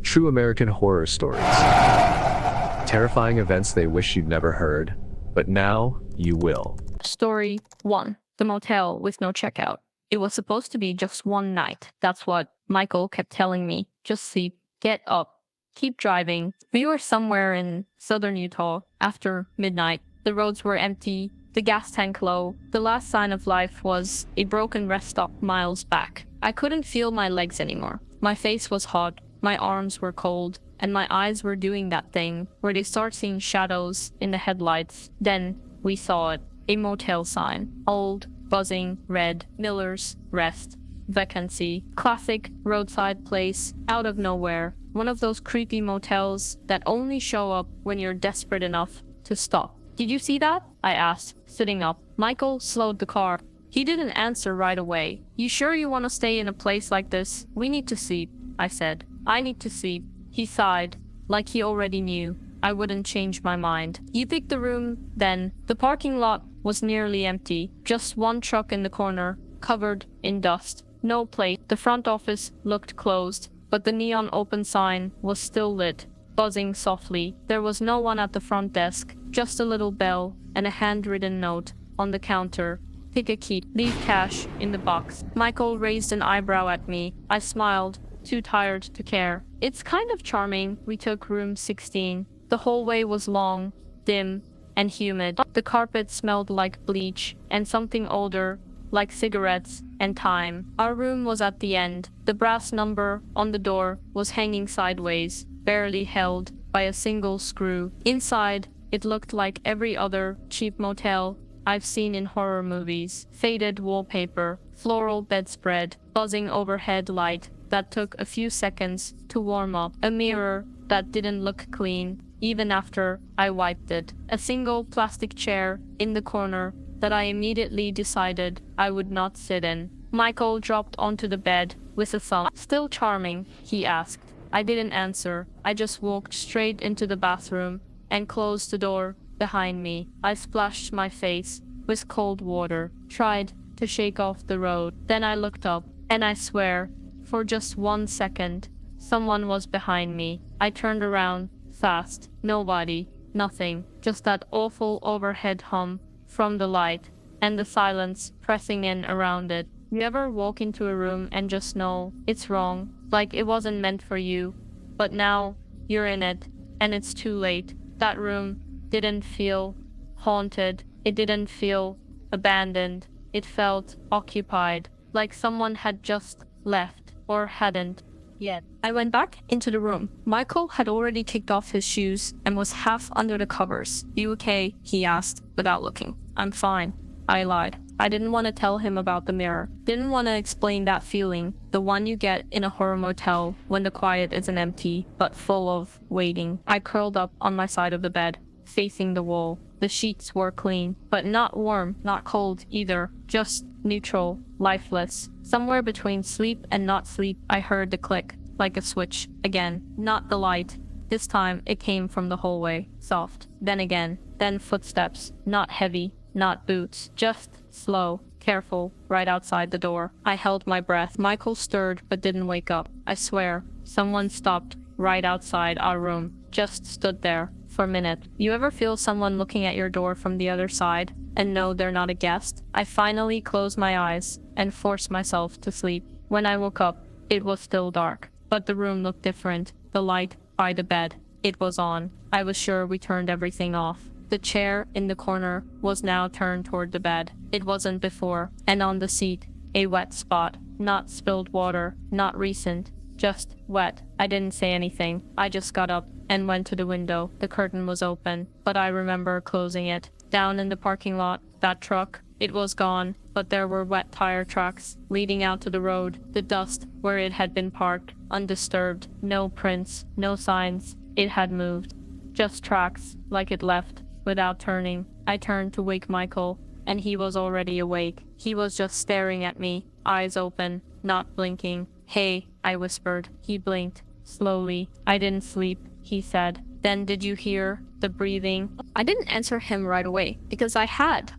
True American horror stories. Terrifying events they wish you'd never heard, but now you will. Story 1. The motel with no checkout. It was supposed to be just one night. That's what Michael kept telling me. Just sleep, get up, keep driving. We were somewhere in southern Utah after midnight. The roads were empty, the gas tank low. The last sign of life was a broken rest stop miles back. I couldn't feel my legs anymore. My face was hot, my arms were cold, and my eyes were doing that thing where they start seeing shadows in the headlights. Then we saw it. A motel sign. Old, buzzing, red, Miller's Rest. Vacancy. Classic roadside place, out of nowhere. One of those creepy motels that only show up when you're desperate enough to stop. Did you see that? I asked, sitting up. Michael slowed the car. He didn't answer right away. You sure you want to stay in a place like this? We need to sleep, I said. I need to sleep. He sighed, like he already knew I wouldn't change my mind. You picked the room, then. The parking lot was nearly empty. Just one truck in the corner, covered in dust. No plate. The front office looked closed, but the neon open sign was still lit, buzzing softly. There was no one at the front desk, just a little bell and a handwritten note on the counter. Pick a key. Leave cash in the box. Michael raised an eyebrow at me. I smiled, too tired to care. It's kind of charming. We took room 16. The hallway was long, dim, and humid. The carpet smelled like bleach and something older, like cigarettes and time. Our room was at the end. The brass number on the door was hanging sideways, barely held by a single screw. Inside, it looked like every other cheap motel I've seen in horror movies. Faded wallpaper, floral bedspread, buzzing overhead light that took a few seconds to warm up. A mirror that didn't look clean, even after I wiped it. A single plastic chair in the corner that I immediately decided I would not sit in. Michael dropped onto the bed with a thumb. Still charming? He asked. I didn't answer. I just walked straight into the bathroom and closed the door behind me. I splashed my face with cold water, tried to shake off the road. Then I looked up, and I swear, for just 1 second, someone was behind me. I turned around fast. Nobody. Nothing. Just that awful overhead hum from the light and the silence pressing in around it. You ever walk into a room and just know it's wrong, like it wasn't meant for you, but now you're in it and it's too late? That room didn't feel haunted. It didn't feel abandoned. It felt occupied, like someone had just left or hadn't yet. I went back into the room. Michael had already kicked off his shoes and was half under the covers. You okay? He asked without looking. I'm fine, I lied. I didn't want to tell him about the mirror. Didn't want to explain that feeling, the one you get in a horror motel when the quiet isn't empty, but full of waiting. I curled up on my side of the bed, facing the wall. The sheets were clean, but not warm, not cold either. Just neutral, lifeless. Somewhere between sleep and not sleep, I heard the click, like a switch. Again, not the light. This time, it came from the hallway. Soft. Then again. Then footsteps. Not heavy. Not boots. Just slow. Careful. Right outside the door. I held my breath. Michael stirred, but didn't wake up. I swear. Someone stopped right outside our room. Just stood there. For a minute. You ever feel someone looking at your door from the other side and know they're not a guest? I finally closed my eyes and forced myself to sleep. When I woke up, it was still dark, but the room looked different. The light by the bed, it was on. I was sure we turned everything off. The chair in the corner was now turned toward the bed. It wasn't before. And on the seat, a wet spot. Not spilled water, not recent, just wet. I didn't say anything. I just got up and went to the window. The curtain was open, but I remember closing it. Down in the parking lot, that truck, it was gone, but there were wet tire tracks leading out to the road. The dust where it had been parked, undisturbed. No prints, no signs. It had moved. Just tracks, like it left, without turning. I turned to wake Michael, and he was already awake. He was just staring at me, eyes open, not blinking. Hey, I whispered. He blinked, slowly. I didn't sleep, he said. Then did you hear the breathing? I didn't answer him right away, because I had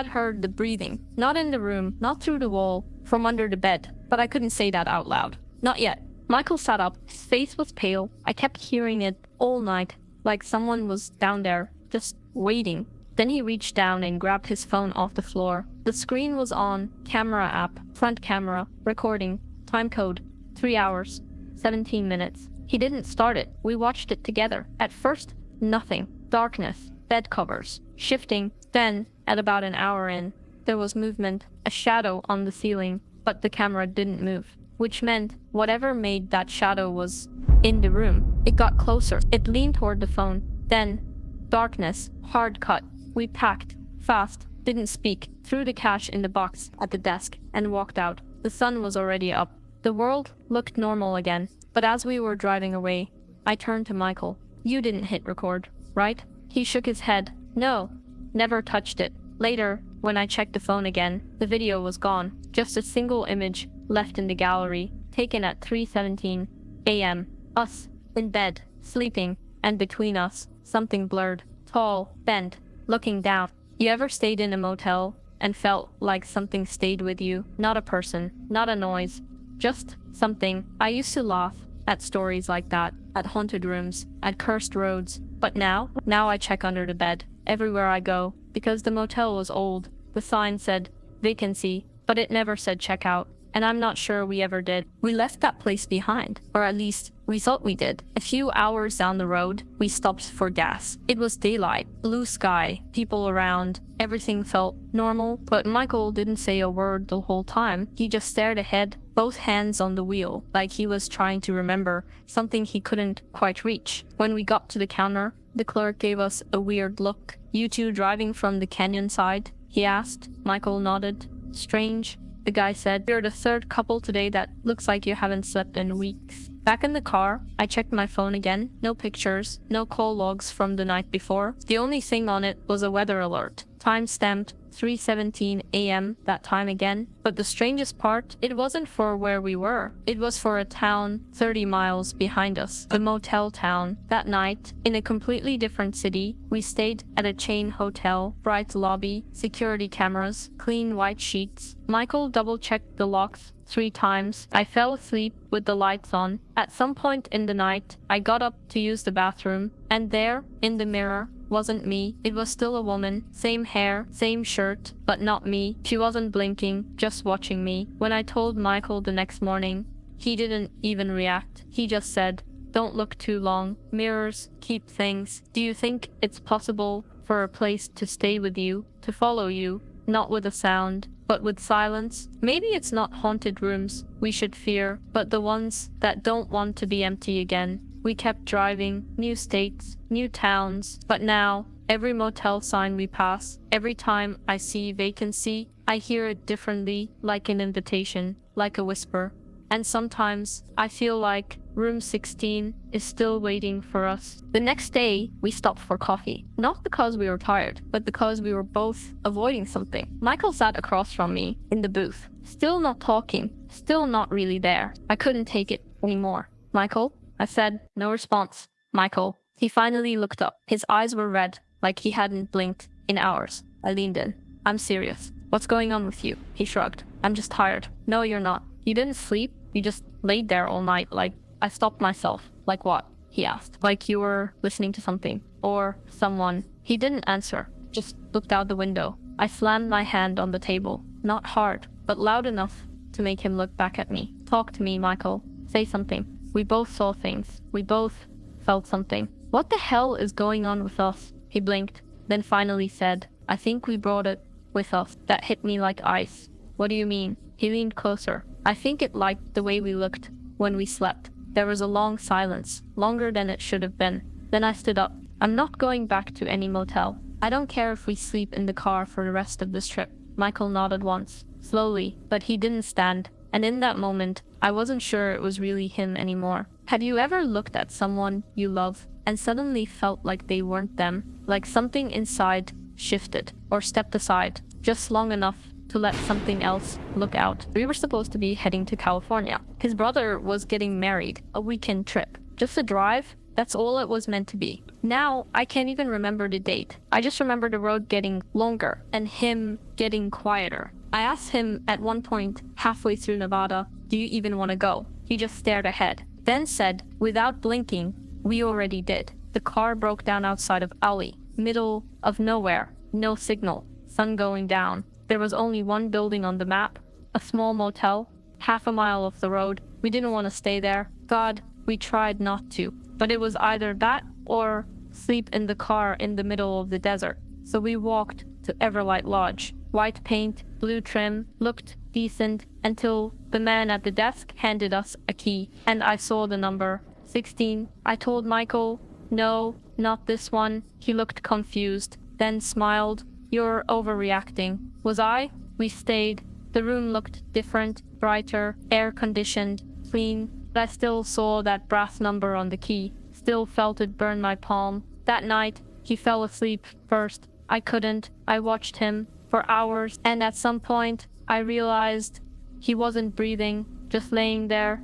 heard the breathing. Not in the room, not through the wall, from under the bed. But I couldn't say that out loud. Not yet. Michael sat up. His face was pale. I kept hearing it all night, like someone was down there, just waiting. Then he reached down and grabbed his phone off the floor. The screen was on, camera app, front camera, recording, time code, 3 hours, 17 minutes. He didn't start it. We watched it together. At first, nothing. Darkness, bed covers, shifting. Then, at about an hour in, there was movement, a shadow on the ceiling, but the camera didn't move, which meant whatever made that shadow was in the room. It got closer. It leaned toward the phone. Then, darkness, hard cut. We packed, fast, didn't speak, threw the cash in the box at the desk, and walked out. The sun was already up. The world looked normal again, but as we were driving away, I turned to Michael. You didn't hit record, right? He shook his head. No, never touched it. Later, when I checked the phone again, the video was gone. Just a single image left in the gallery, taken at 3:17 a.m. Us, in bed, sleeping, and between us, something blurred, tall, bent, looking down. You ever stayed in a motel and felt like something stayed with you? Not a person, not a noise, just something. I used to laugh at stories like that, at haunted rooms, at cursed roads. But now I check under the bed, everywhere I go, because the motel was old. The sign said vacancy, but it never said checkout. And I'm not sure we ever did. We left that place behind, or at least we thought we did. A few hours down the road, we stopped for gas. It was daylight, blue sky, people around. Everything felt normal, but Michael didn't say a word the whole time. He just stared ahead, both hands on the wheel, like he was trying to remember something he couldn't quite reach. When we got to the counter, the clerk gave us a weird look. You two driving from the canyon side? He asked. Michael nodded. Strange. The guy said, you're the third couple today that looks like you haven't slept in weeks. Back in the car, I checked my phone again. No pictures, no call logs from the night before. The only thing on it was a weather alert. Time stamped 3:17 a.m. that time again. But the strangest part, it wasn't for where we were. It was for a town 30 miles behind us. The motel town. That night, in a completely different city, we stayed at a chain hotel, bright lobby, security cameras, clean white sheets. Michael double-checked the locks 3 times. I fell asleep with the lights on. At some point in the night, I got up to use the bathroom, and there, in the mirror, wasn't me. It was still a woman, same hair, same shirt, but not me. She wasn't blinking, just watching me. When I told Michael the next morning, he didn't even react. He just said, don't look too long. Mirrors keep things. Do you think it's possible for a place to stay with you, to follow you, not with a sound, but with silence? Maybe it's not haunted rooms we should fear, but the ones that don't want to be empty again. We kept driving, new states, new towns, but now, every motel sign we pass, every time I see vacancy, I hear it differently, like an invitation, like a whisper. And sometimes, I feel like room 16 is still waiting for us. The next day, we stopped for coffee. Not because we were tired, but because we were both avoiding something. Michael sat across from me, in the booth, still not talking, still not really there. I couldn't take it anymore. Michael? I said. No response. Michael. He finally looked up. His eyes were red, like he hadn't blinked in hours. I leaned in. I'm serious. What's going on with you? He shrugged. I'm just tired. No, you're not. You didn't sleep? You just laid there all night, like... I stopped myself. Like what? He asked. Like you were listening to something. Or someone. He didn't answer. Just looked out the window. I slammed my hand on the table. Not hard, but loud enough to make him look back at me. Talk to me, Michael. Say something. We both saw things. We both felt something. What the hell is going on with us? He blinked, then finally said, I think we brought it with us. That hit me like ice. What do you mean? He leaned closer. I think it liked the way we looked when we slept. There was a long silence, longer than it should have been. Then I stood up. I'm not going back to any motel. I don't care if we sleep in the car for the rest of this trip. Michael nodded once, slowly, but he didn't stand. And in that moment, I wasn't sure it was really him anymore. Have you ever looked at someone you love and suddenly felt like they weren't them? Like something inside shifted or stepped aside just long enough to let something else look out. We were supposed to be heading to California. His brother was getting married, a weekend trip. Just a drive? That's all it was meant to be. Now, I can't even remember the date. I just remember the road getting longer and him getting quieter. I asked him at one point, halfway through Nevada, do you even want to go? He just stared ahead. then said, without blinking, we already did. The car broke down outside of alley, middle of nowhere, no signal, sun going down. There was only one building on the map, a small motel, half a mile off the road. We didn't want to stay there. God, we tried not to. But it was either that or sleep in the car in the middle of the desert. So we walked to Everlight Lodge. White paint, blue trim, looked decent until the man at the desk handed us a key, and I saw the number 16. I told Michael, no, not this one. He looked confused, then smiled. You're overreacting. Was I? We stayed. The room looked different, brighter, air-conditioned, clean, but I still saw that brass number on the key, still felt it burn my palm. That night, he fell asleep first. I couldn't. I watched him for hours, and at some point, I realized he wasn't breathing, just laying there,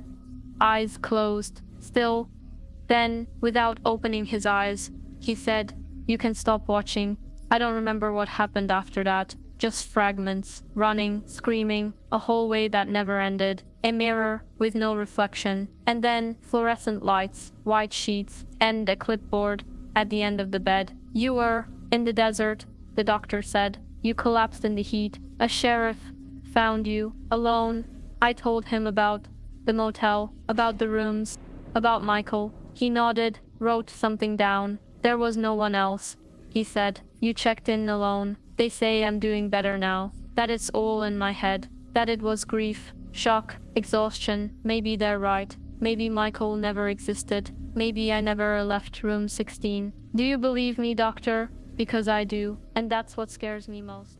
eyes closed, still. Then, without opening his eyes, he said, "You can stop watching." I don't remember what happened after that. Just fragments, running, screaming, a hallway that never ended, a mirror with no reflection, and then fluorescent lights, white sheets, and a clipboard at the end of the bed. You were in the desert, the doctor said. You collapsed in the heat. A sheriff found you, alone. I told him about the motel, about the rooms, about Michael. He nodded, wrote something down. There was no one else. He said, "You checked in alone. They say I'm doing better now. That it's all in my head. That it was grief, shock, exhaustion. Maybe they're right. Maybe Michael never existed. Maybe I never left room 16. Do you believe me, doctor? Because I do, and that's what scares me most."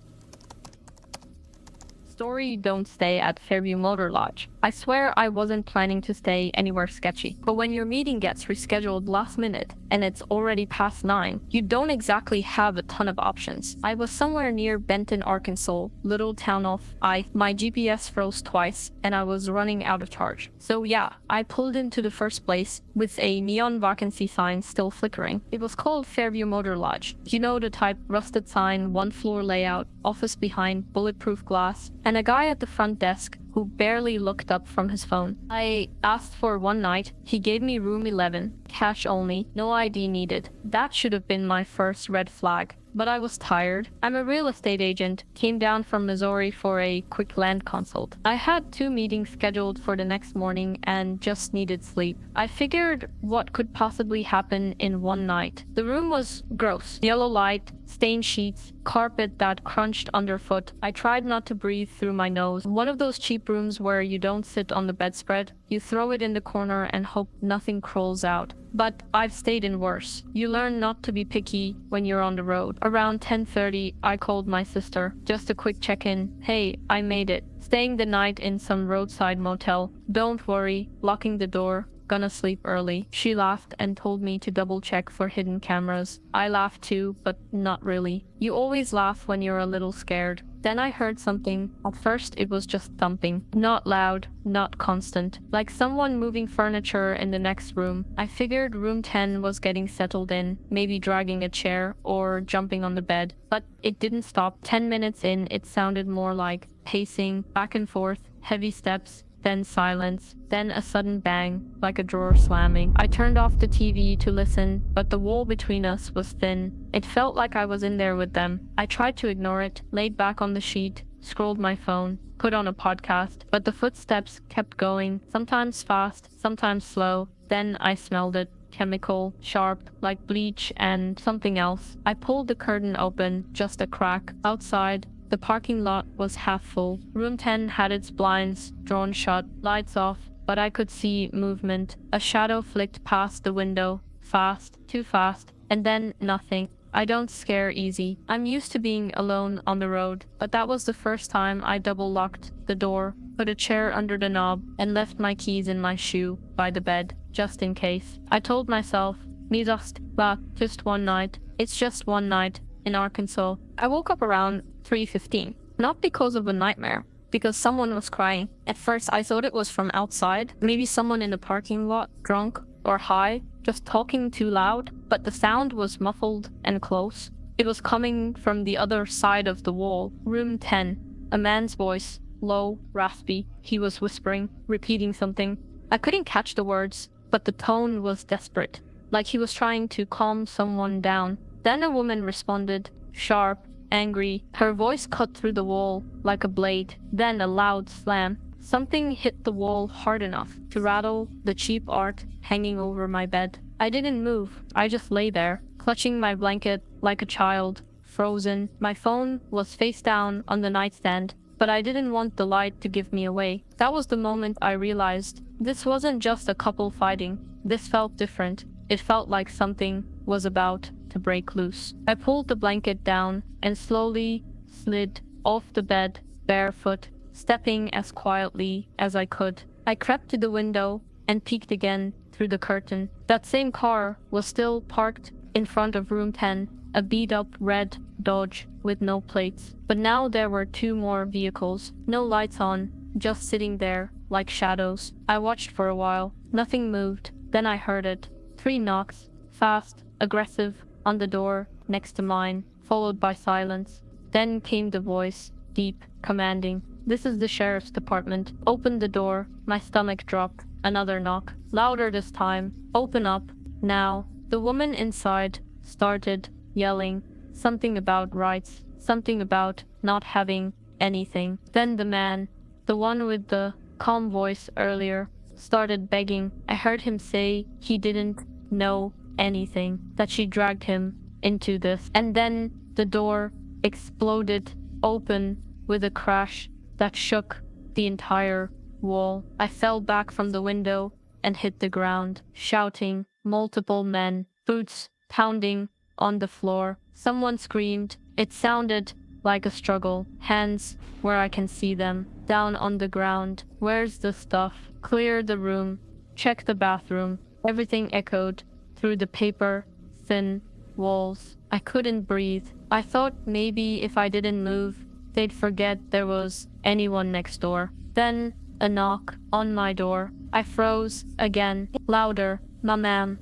Story: don't stay at Fairview Motor Lodge. I swear I wasn't planning to stay anywhere sketchy, but when your meeting gets rescheduled last minute and it's already past 9, you don't exactly have a ton of options. I was somewhere near Benton, Arkansas, little town of my GPS froze twice and I was running out of charge. So yeah, I pulled into the first place with a neon vacancy sign still flickering. It was called Fairview Motor Lodge. You know the type: rusted sign, one floor layout, office behind, bulletproof glass, and a guy at the front desk who barely looked up from his phone. I asked for one night. He gave me room 11, cash only, no ID needed. That should have been my first red flag. But I was tired. I'm a real estate agent, came down from Missouri for a quick land consult. I had 2 meetings scheduled for the next morning and just needed sleep. I figured what could possibly happen in one night. The room was gross. Yellow light, stained sheets, carpet that crunched underfoot. I tried not to breathe through my nose. One of those cheap rooms where you don't sit on the bedspread. You throw it in the corner and hope nothing crawls out. But I've stayed in worse. You learn not to be picky when you're on the road. Around 10:30, I called my sister. Just a quick check-in. Hey, I made it. Staying the night in some roadside motel. Don't worry, locking the door. Gonna sleep early. She laughed and told me to double check for hidden cameras. I laughed too, but not really. You always laugh when you're a little scared. Then I heard something. At first it was just thumping. Not loud, not constant. Like someone moving furniture in the next room. I figured room 10 was getting settled in, maybe dragging a chair or jumping on the bed. But it didn't stop. 10 minutes in, it sounded more like pacing, back and forth, heavy steps. Then silence, then a sudden bang, like a drawer slamming. I turned off the TV to listen, but the wall between us was thin. It felt like I was in there with them. I tried to ignore it, laid back on the sheet, scrolled my phone, put on a podcast, but the footsteps kept going, sometimes fast, sometimes slow. Then I smelled it. Chemical, sharp, like bleach and something else. I pulled the curtain open, just a crack. Outside, the parking lot was half full. Room 10 had its blinds drawn shut, lights off, but I could see movement. A shadow flicked past the window, fast, too fast, and then nothing. I don't scare easy. I'm used to being alone on the road, but that was the first time I double-locked the door, put a chair under the knob, and left my keys in my shoe by the bed, just in case. I told myself, just one night. It's just one night. In Arkansas. I woke up around 3:15, not because of a nightmare, because someone was crying. At first I thought it was from outside, maybe someone in the parking lot, drunk or high, just talking too loud, but the sound was muffled and close. It was coming from the other side of the wall. Room 10, a man's voice, low, raspy. He was whispering, repeating something. I couldn't catch the words, but the tone was desperate, like he was trying to calm someone down. Then a woman responded, sharp, angry. Her voice cut through the wall like a blade. Then a loud slam. Something hit the wall hard enough to rattle the cheap art hanging over my bed. I didn't move. I just lay there, clutching my blanket like a child, frozen. My phone was face down on the nightstand, but I didn't want the light to give me away. That was the moment I realized this wasn't just a couple fighting. This felt different. It felt like something was about to break loose. I pulled the blanket down and slowly slid off the bed, barefoot, stepping as quietly as I could. I crept to the window and peeked again through the curtain. That same car was still parked in front of room 10, a beat-up red Dodge with no plates. But now there were two more vehicles, no lights on, just sitting there like shadows. I watched for a while. Nothing moved. Then I heard it. 3 knocks, fast, aggressive, on the door next to mine, followed by silence. Then came the voice, deep, commanding. This is the sheriff's department. Open the door. My stomach dropped. Another knock, louder this time. Open up, now. The woman inside started yelling. Something about rights. Something about not having anything. Then the man, the one with the calm voice earlier, started begging. I heard him say he didn't know anything, that she dragged him into this. And then the door exploded open with a crash that shook the entire wall. I fell back from the window and hit the ground, shouting. Multiple men, boots pounding on the floor. Someone screamed. It sounded like a struggle. Hands, where I can see them, down on the ground. Where's the stuff? Clear the room. Check the bathroom. Everything echoed through the paper thin walls. I couldn't breathe. I thought maybe if I didn't move, they'd forget there was anyone next door. Then a knock on my door. I froze again, louder. "Ma ma'am,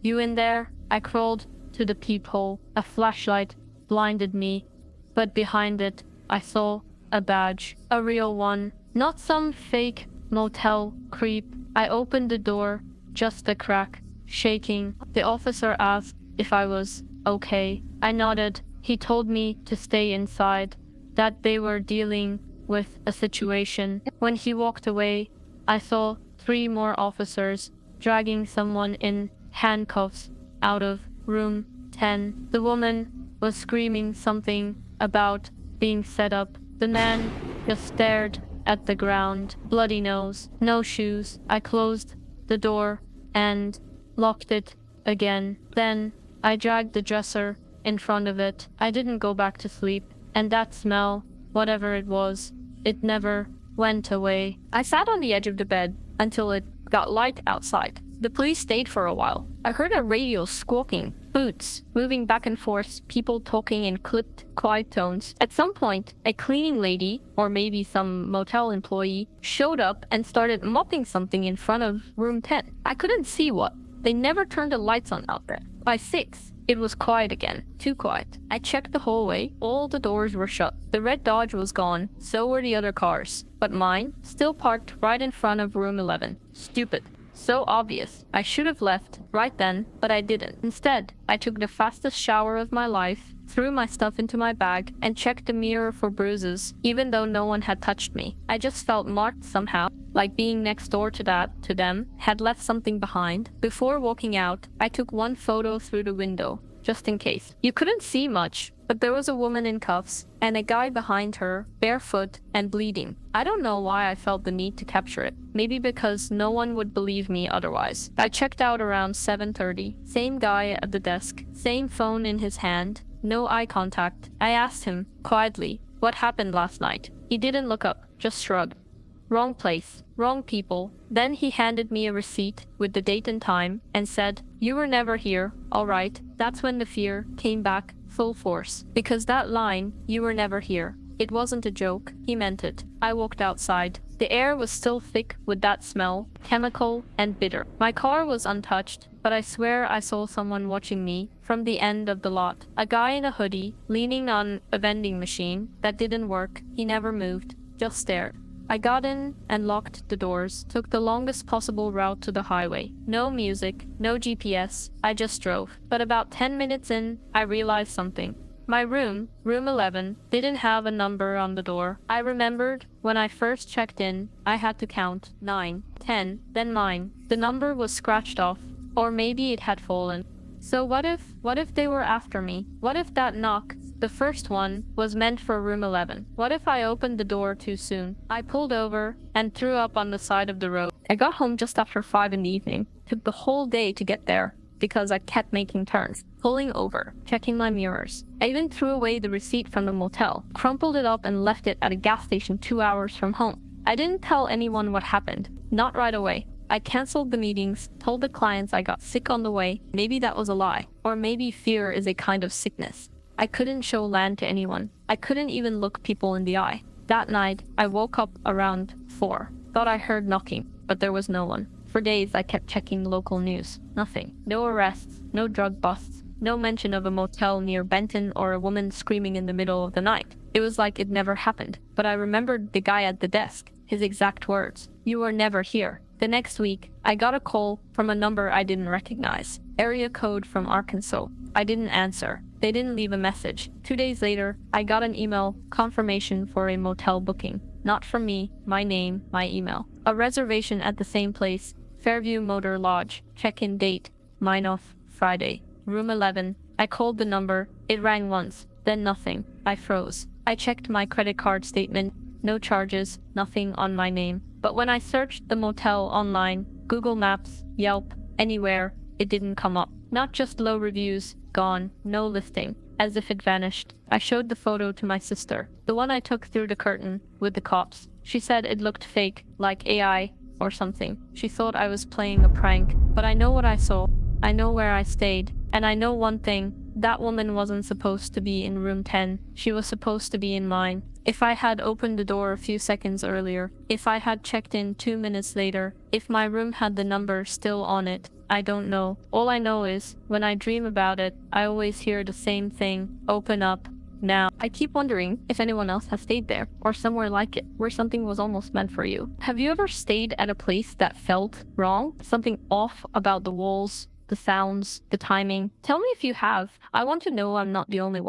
you in there?" I crawled to the peephole. A flashlight blinded me, but behind it I saw a badge, a real one, not some fake motel creep. I opened the door just a crack, shaking. The officer asked if I was okay. I nodded. He told me to stay inside, that they were dealing with a situation. When he walked away, I saw 3 more officers dragging someone in handcuffs out of room 10. The woman was screaming something about being set up. The man just stared at the ground. Bloody nose, no shoes. I closed the door and locked it again. Then I dragged the dresser in front of it. I didn't go back to sleep. And that smell, whatever it was, it never went away. I sat on the edge of the bed until it got light outside. The police stayed for a while. I heard a radio squawking, boots moving back and forth, people talking in clipped, quiet tones. At some point, a cleaning lady, or maybe some motel employee, showed up and started mopping something in front of room 10. I couldn't see what. They never turned the lights on out there. By 6, it was quiet again. Too quiet. I checked the hallway. All the doors were shut. The red Dodge was gone. So were the other cars. But mine, still parked right in front of room 11. Stupid. So obvious. I should have left right then, but I didn't. Instead, I took the fastest shower of my life, threw my stuff into my bag, and checked the mirror for bruises, even though no one had touched me. I just felt marked somehow, like being next door to them, had left something behind. Before walking out, I took one photo through the window, just in case. You couldn't see much, but there was a woman in cuffs, and a guy behind her, barefoot and bleeding. I don't know why I felt the need to capture it. Maybe because no one would believe me otherwise. I checked out around 7:30. Same guy at the desk, same phone in his hand, no eye contact. I asked him, quietly, what happened last night. He didn't look up, just shrugged. Wrong place, wrong people. Then he handed me a receipt with the date and time and said, "You were never here, all right." That's when the fear came back full force. Because that line, "You were never here," it wasn't a joke. He meant it. I walked outside. The air was still thick with that smell, chemical and bitter. My car was untouched, but I swear I saw someone watching me from the end of the lot. A guy in a hoodie, leaning on a vending machine that didn't work. He never moved, just stared. I got in and locked the doors, took the longest possible route to the highway. No music, no GPS, I just drove. But about 10 minutes in, I realized something. My room 11, didn't have a number on the door. I remembered when I first checked in, I had to count 9, 10, then 9. The number was scratched off, or maybe it had fallen. So what if they were after me? What if that knock, the first one, was meant for room 11? What if I opened the door too soon? I pulled over and threw up on the side of the road. I got home just after 5 in the evening. Took the whole day to get there because I kept making turns, pulling over, checking my mirrors. I even threw away the receipt from the motel, crumpled it up and left it at a gas station 2 hours from home. I didn't tell anyone what happened, not right away. I canceled the meetings, told the clients I got sick on the way. Maybe that was a lie. Or maybe fear is a kind of sickness. I couldn't show land to anyone. I couldn't even look people in the eye. That night, I woke up around 4. Thought I heard knocking, but there was no one. For days, I kept checking local news. Nothing. No arrests, no drug busts, no mention of a motel near Benton or a woman screaming in the middle of the night. It was like it never happened. But I remembered the guy at the desk, his exact words. "You were never here." The next week, I got a call from a number I didn't recognize. Area code from Arkansas. I didn't answer. They didn't leave a message. 2 days later, I got an email confirmation for a motel booking. Not from me, my name, my email. A reservation at the same place, Fairview Motor Lodge. Check-in date, mine off, Friday. Room 11. I called the number. It rang once, then nothing. I froze. I checked my credit card statement. No charges, nothing on my name. But when I searched the motel online, Google Maps, Yelp, anywhere, it didn't come up. Not just low reviews, gone, no listing, as if it vanished. I showed the photo to my sister, the one I took through the curtain with the cops. She said it looked fake, like AI or something. She thought I was playing a prank, but I know what I saw. I know where I stayed, and I know one thing. That woman wasn't supposed to be in room 10. She was supposed to be in mine. If I had opened the door a few seconds earlier, if I had checked in 2 minutes later, if my room had the number still on it, I don't know. All I know is, when I dream about it, I always hear the same thing. Open up. Now, I keep wondering if anyone else has stayed there, or somewhere like it, where something was almost meant for you. Have you ever stayed at a place that felt wrong? Something off about the walls, the sounds, the timing? Tell me if you have. I want to know I'm not the only one.